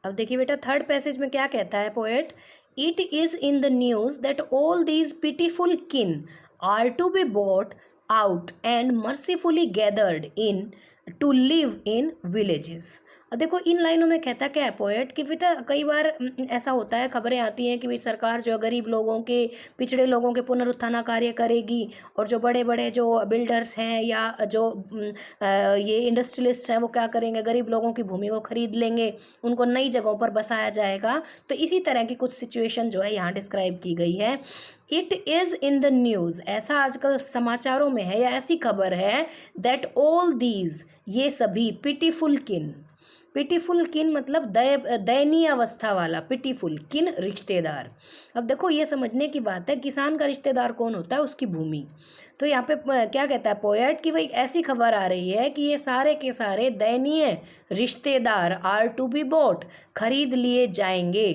अब देखिए बेटा थर्ड पैसेज में क्या कहता है poet, it is in the news that all these pitiful kin are to be bought out and mercifully gathered in to live in villages. और देखो इन लाइनों में कहता क्या है पोएट कि बेटा कई बार ऐसा होता है, खबरें आती हैं कि भाई सरकार जो है गरीब लोगों के, पिछड़े लोगों के पुनरुत्थान कार्य करेगी, और जो बड़े बड़े जो बिल्डर्स हैं या जो ये इंडस्ट्रियलिस्ट हैं वो क्या करेंगे, गरीब लोगों की भूमि को खरीद लेंगे, उनको नई जगहों पर बसाया जाएगा। तो इसी तरह की कुछ सिचुएशन जो है यहाँ डिस्क्राइब की गई है। It is in the news, ऐसा आजकल समाचारों में है या ऐसी खबर है, दैट ऑल दीज, ये सभी, पिटीफुल किन, पिटीफुल किन मतलब दयनीय अवस्था वाला, पिटीफुल किन रिश्तेदार। अब देखो ये समझने की बात है, किसान का रिश्तेदार कौन होता है, उसकी भूमि। तो यहाँ पे क्या कहता है पोएट कि भाई ऐसी खबर आ रही है कि ये सारे के सारे दयनीय रिश्तेदार आर टू बी बॉट, खरीद लिए जाएंगे,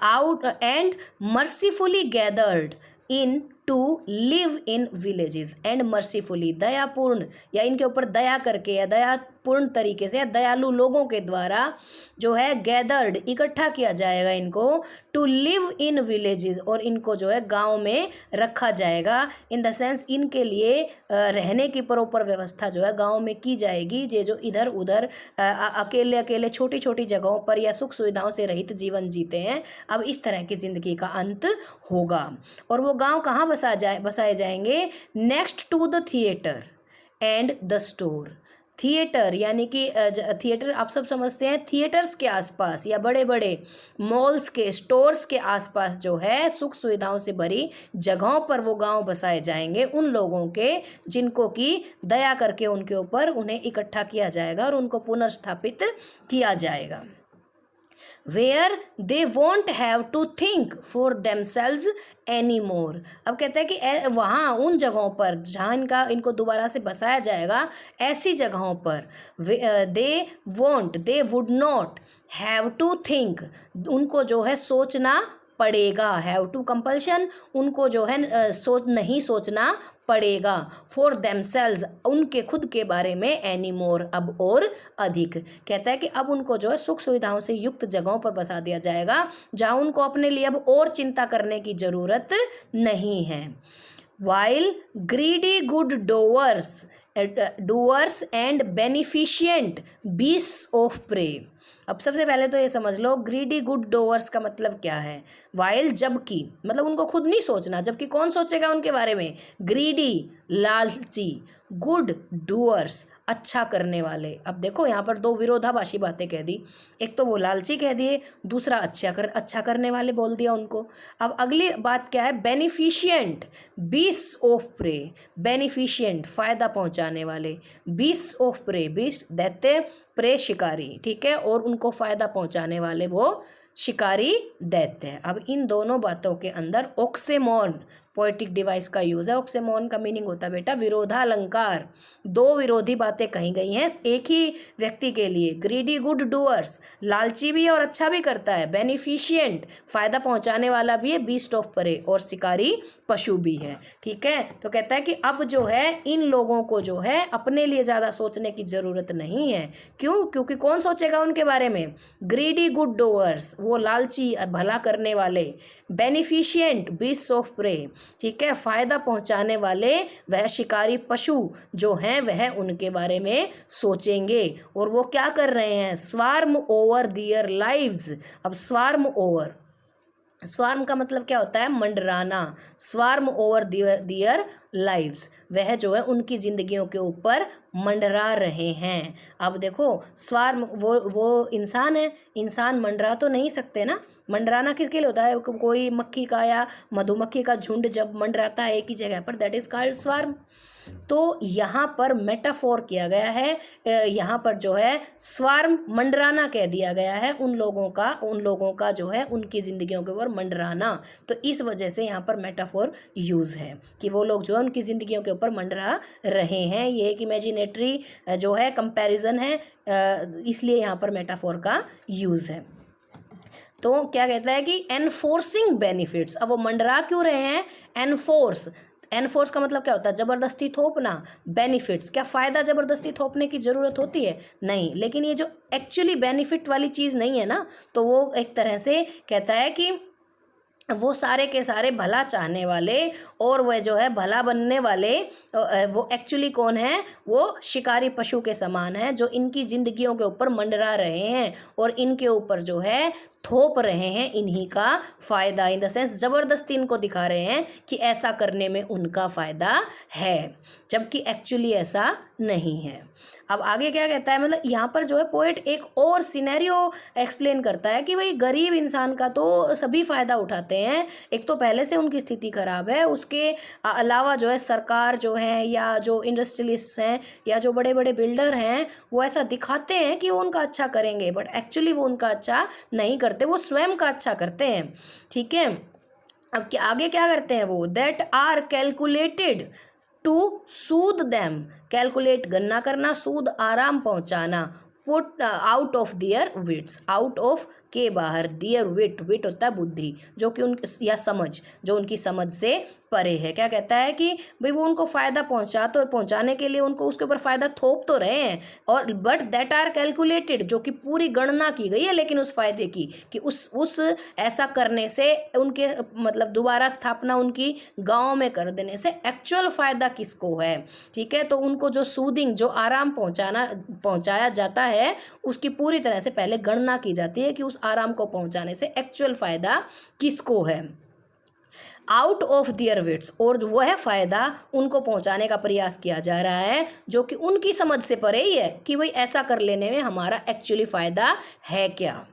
out and mercifully gathered in to live in villages, and mercifully, दयापूर्ण या इनके ऊपर दया करके या दयापूर्ण तरीके से या दयालु लोगों के द्वारा जो है गैदर्ड, इकट्ठा किया जाएगा इनको, टू लिव इन विलेजेस, और इनको जो है गांव में रखा जाएगा। इन द सेंस इनके लिए रहने की प्रॉपर व्यवस्था जो है गांव में की जाएगी। ये जो इधर उधर अकेले अकेले छोटी छोटी जगहों पर या सुख सुविधाओं से रहित जीवन जीते हैं, अब इस तरह की ज़िंदगी का अंत होगा। और वो गांव कहाँ बसाए जाएंगे, next to the theatre and the store. Theatre यानी कि थिएटर आप सब समझते हैं, थिएटर्स के आसपास या बड़े बड़े मॉल्स के, स्टोर्स के आसपास जो है सुख सुविधाओं से भरी जगहों पर वो गांव बसाए जाएंगे उन लोगों के जिनको कि दया करके उनके ऊपर उन्हें इकट्ठा किया जाएगा और उनको पुनर्स्थापित किया जाएगा। Where they won't have to think for themselves any more. अब कहता है कि वहाँ उन जगहों पर जहाँ इनको दोबारा से बसाया जाएगा, ऐसी जगहों पर they won't, they would not, have to think, उनको जो है सोचना पड़ेगा, हैव टू कंपल्शन, उनको जो है नहीं सोचना पड़ेगा, फॉर देमसेल्व्स, उनके खुद के बारे में, एनी मोर, अब और अधिक। कहता है कि अब उनको जो है सुख सुविधाओं से युक्त जगहों पर बसा दिया जाएगा जहाँ उनको अपने लिए अब और चिंता करने की ज़रूरत नहीं है। While greedy good doers and beneficent beasts of prey. अब सबसे पहले तो ये समझ लो ग्रीडी गुड डोवर्स का मतलब क्या है। वाइल जबकि, मतलब उनको खुद नहीं सोचना, जबकि कौन सोचेगा उनके बारे में, ग्रीडी लालची, गुड डूअर्स अच्छा करने वाले। अब देखो यहाँ पर दो विरोधाभासी बातें कह दी, एक तो वो लालची कह दिए, दूसरा अच्छा करने वाले बोल दिया उनको। अब अगली बात क्या है, beneficent beasts of prey, beneficent फायदा पहुँचाने वाले, बीस्ट्स ऑफ प्रे, बीस्ट दैत्य, प्रे शिकारी, ठीक है, और उनको फायदा पहुँचाने वाले वो शिकारी दैत्य है। अब इन दोनों बातों के अंदर ऑक्सीमोरन पोएटिक डिवाइस का यूज़ है। ऑक्सीमोरन का मीनिंग होता है बेटा विरोधालंकार, दो विरोधी बातें कही गई हैं एक ही व्यक्ति के लिए। ग्रीडी गुड डूअर्स, लालची भी और अच्छा भी करता है, बेनिफिशिएंट फायदा पहुंचाने वाला भी है, बीस्ट ऑफ प्रे, और शिकारी पशु भी है, ठीक है। तो कहता है कि अब जो है इन लोगों को जो है अपने लिए ज़्यादा सोचने की ज़रूरत नहीं है। क्यों? क्योंकि कौन सोचेगा उनके बारे में, ग्रीडी गुड डूअर्स, वो लालची भला करने वाले, बेनिफिशिएंट बीस्ट ऑफ प्रे, ठीक है, फायदा पहुंचाने वाले वह शिकारी पशु जो हैं वह उनके बारे में सोचेंगे। और वो क्या कर रहे हैं, स्वार्म ओवर दियर लाइव्स। अब स्वार्म ओवर, स्वार्म का मतलब क्या होता है, मंडराना, स्वार्म ओवर दियर लाइव्स, वह जो है उनकी ज़िंदगियों के ऊपर मंडरा रहे हैं। अब देखो स्वार्म, वो इंसान है, इंसान मंडरा तो नहीं सकते ना, मंडराना किसके लिए होता है, कोई मक्खी का या मधुमक्खी का झुंड जब मंडराता है एक ही जगह पर, दैट इज कॉल्ड स्वार्म। तो यहाँ पर मेटाफोर किया गया है, यहाँ पर जो है स्वार्म मंडराना कह दिया गया है उन लोगों का जो है उनकी ज़िंदगियों के ऊपर मंडराना। तो इस वजह से यहाँ पर मेटाफोर यूज़ है कि वो लोग जो है उनकी ज़िंदगियों के ऊपर मंडरा रहे हैं। ये एक इमेजिनेटरी जो है कंपैरिजन है, इसलिए यहाँ पर मेटाफोर का यूज़ है। तो क्या कहता है कि एनफोर्सिंग बेनिफिट्स, अब वो मंडरा क्यों रहे हैं, एनफोर्स एनफोर्स का मतलब क्या होता है? जबरदस्ती थोपना। बेनिफिट्स, क्या फ़ायदा जबरदस्ती थोपने की ज़रूरत होती है? नहीं। लेकिन ये जो एक्चुअली बेनिफिट वाली चीज़ नहीं है ना, तो वो एक तरह से कहता है कि वो सारे के सारे भला चाहने वाले और वह जो है भला बनने वाले, वो एक्चुअली कौन है? वो शिकारी पशु के समान है, जो इनकी ज़िंदगियों के ऊपर मंडरा रहे हैं और इनके ऊपर जो है थोप रहे हैं इन्हीं का फ़ायदा। इन द सेंस ज़बरदस्ती इनको दिखा रहे हैं कि ऐसा करने में उनका फ़ायदा है, जबकि एक्चुअली ऐसा नहीं है। अब आगे क्या कहता है? मतलब यहाँ पर जो है पोएट एक और सिनेरियो एक्सप्लेन करता है कि भाई गरीब इंसान का तो सभी फ़ायदा उठाते हैं। एक तो पहले से उनकी स्थिति खराब है, उसके अलावा जो है सरकार जो है या जो इंडस्ट्रियलिस्ट हैं या जो बड़े बड़े बिल्डर हैं, वो ऐसा दिखाते हैं कि वो उनका अच्छा करेंगे, बट एक्चुअली वो उनका अच्छा नहीं करते, वो स्वयं का अच्छा करते हैं। ठीक है, अब क्या आगे क्या करते हैं वो? That are calculated to soothe them. Calculate गणना करना, सूद आराम पहुंचाना। Put out of their wits, out of के बाहर, दियर विट, विट होता है बुद्धि, जो कि उन या समझ, जो उनकी समझ से परे है। क्या कहता है कि भाई वो उनको फ़ायदा पहुंचाने के लिए उनको उसके ऊपर फ़ायदा थोप तो रहे हैं, और बट दैट आर कैलकुलेटेड, जो कि पूरी गणना की गई है लेकिन उस फ़ायदे की, कि उस ऐसा करने से उनके मतलब दोबारा स्थापना उनकी गाँव में कर देने से एक्चुअल फ़ायदा किसको है। ठीक है, तो उनको जो सूदिंग, जो आराम पहुंचाया जाता है, उसकी पूरी तरह से पहले गणना की जाती है कि उस आराम को पहुंचाने से एक्चुअल फ़ायदा किसको है। आउट ऑफ दियर विट्स, और वह फ़ायदा उनको पहुंचाने का प्रयास किया जा रहा है जो कि उनकी समझ से परे ही है कि भाई ऐसा कर लेने में हमारा एक्चुअली फ़ायदा है क्या।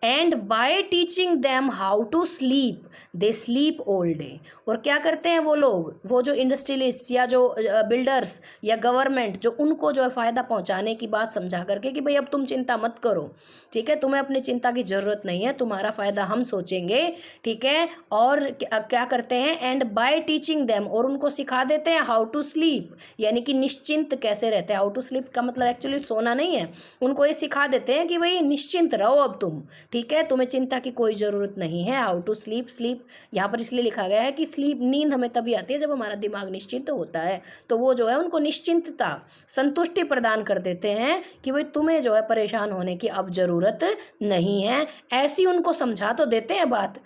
And by teaching them how to sleep they sleep all day. और क्या करते हैं वो लोग, वो जो इंडस्ट्रियलिस्ट या जो बिल्डर्स या गवर्नमेंट, जो उनको जो है फ़ायदा पहुंचाने की बात समझा करके कि भाई अब तुम चिंता मत करो, ठीक है, तुम्हें अपनी चिंता की ज़रूरत नहीं है, तुम्हारा फ़ायदा हम सोचेंगे। ठीक है, और क्या करते हैं? एंड बाय टीचिंग दैम, और उनको सिखा देते हैं हाउ टू स्लीप, यानी कि निश्चिंत कैसे रहते हैं। हाउ टू स्लीप का मतलब एक्चुअली सोना नहीं है, उनको ये सिखा देते हैं कि भाई निश्चिंत रहो अब तुम, ठीक है, तुम्हें चिंता की कोई ज़रूरत नहीं है। हाउ टू स्लीप, स्लीप यहाँ पर इसलिए लिखा गया है कि स्लीप, नींद हमें तभी आती है जब हमारा दिमाग निश्चिंत होता है, तो वो जो है उनको निश्चिंतता, संतुष्टि प्रदान कर देते हैं कि भाई तुम्हें जो है परेशान होने की अब ज़रूरत नहीं है। ऐसी उनको समझा तो देते हैं बात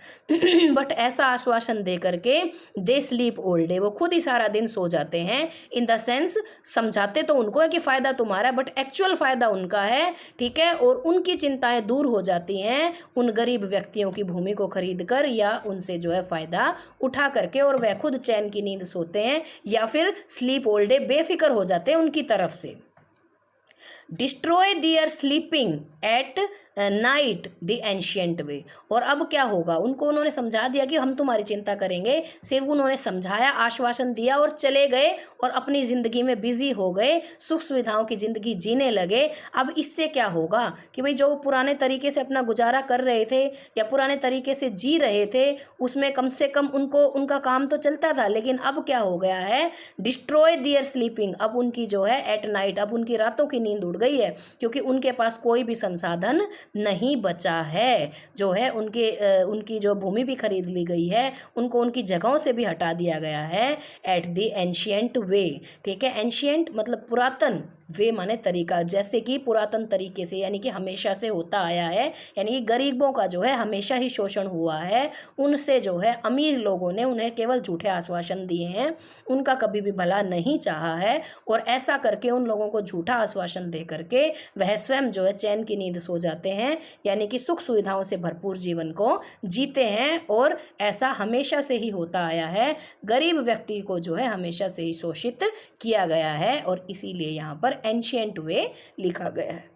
बट ऐसा आश्वासन दे करके दे स्लीप ऑल डे, वो खुद ही सारा दिन सो जाते हैं। इन द सेंस समझाते तो उनको है कि फ़ायदा तुम्हारा है, बट एक्चुअल फ़ायदा उनका है। ठीक है, और उनकी चिंताएं दूर हो जाती हैं उन गरीब व्यक्तियों की भूमि को खरीद कर या उनसे जो है फ़ायदा उठा करके, और वह खुद चैन की नींद सोते हैं या फिर स्लीप ऑल डे, बेफिक्र हो जाते हैं उनकी तरफ से। Destroy their sleeping at night the ancient way. और अब क्या होगा, उनको उन्होंने समझा दिया कि हम तुम्हारी चिंता करेंगे, सिर्फ उन्होंने समझाया, आश्वासन दिया और चले गए और अपनी ज़िंदगी में बिजी हो गए, सुख सुविधाओं की ज़िंदगी जीने लगे। अब इससे क्या होगा कि भाई जो पुराने तरीके से अपना गुजारा कर रहे थे या पुराने तरीके से जी रहे थे, उसमें कम से कम उनको उनका काम तो चलता था, लेकिन अब क्या हो गया है? डिस्ट्रॉय दियर स्लीपिंग, अब उनकी जो है एट नाइट, अब उनकी रातों की नींद उड़ गई है, क्योंकि उनके पास कोई भी संसाधन नहीं बचा है। जो है उनकी जो भूमि भी खरीद ली गई है, उनको उनकी जगहों से भी हटा दिया गया है एट द एंशियंट वे। ठीक है, एंशियंट मतलब पुरातन, वे माने तरीका, जैसे कि पुरातन तरीके से, यानी कि हमेशा से होता आया है, यानी कि गरीबों का जो है हमेशा ही शोषण हुआ है। उनसे जो है अमीर लोगों ने उन्हें केवल झूठे आश्वासन दिए हैं, उनका कभी भी भला नहीं चाहा है, और ऐसा करके उन लोगों को झूठा आश्वासन दे करके वह स्वयं जो है चैन की नींद सो जाते हैं, यानी कि सुख सुविधाओं से भरपूर जीवन को जीते हैं। और ऐसा हमेशा से ही होता आया है, गरीब व्यक्ति को जो है हमेशा से ही शोषित किया गया है, और इसीलिए यहाँ पर एंशिएंट वे लिखा गया है।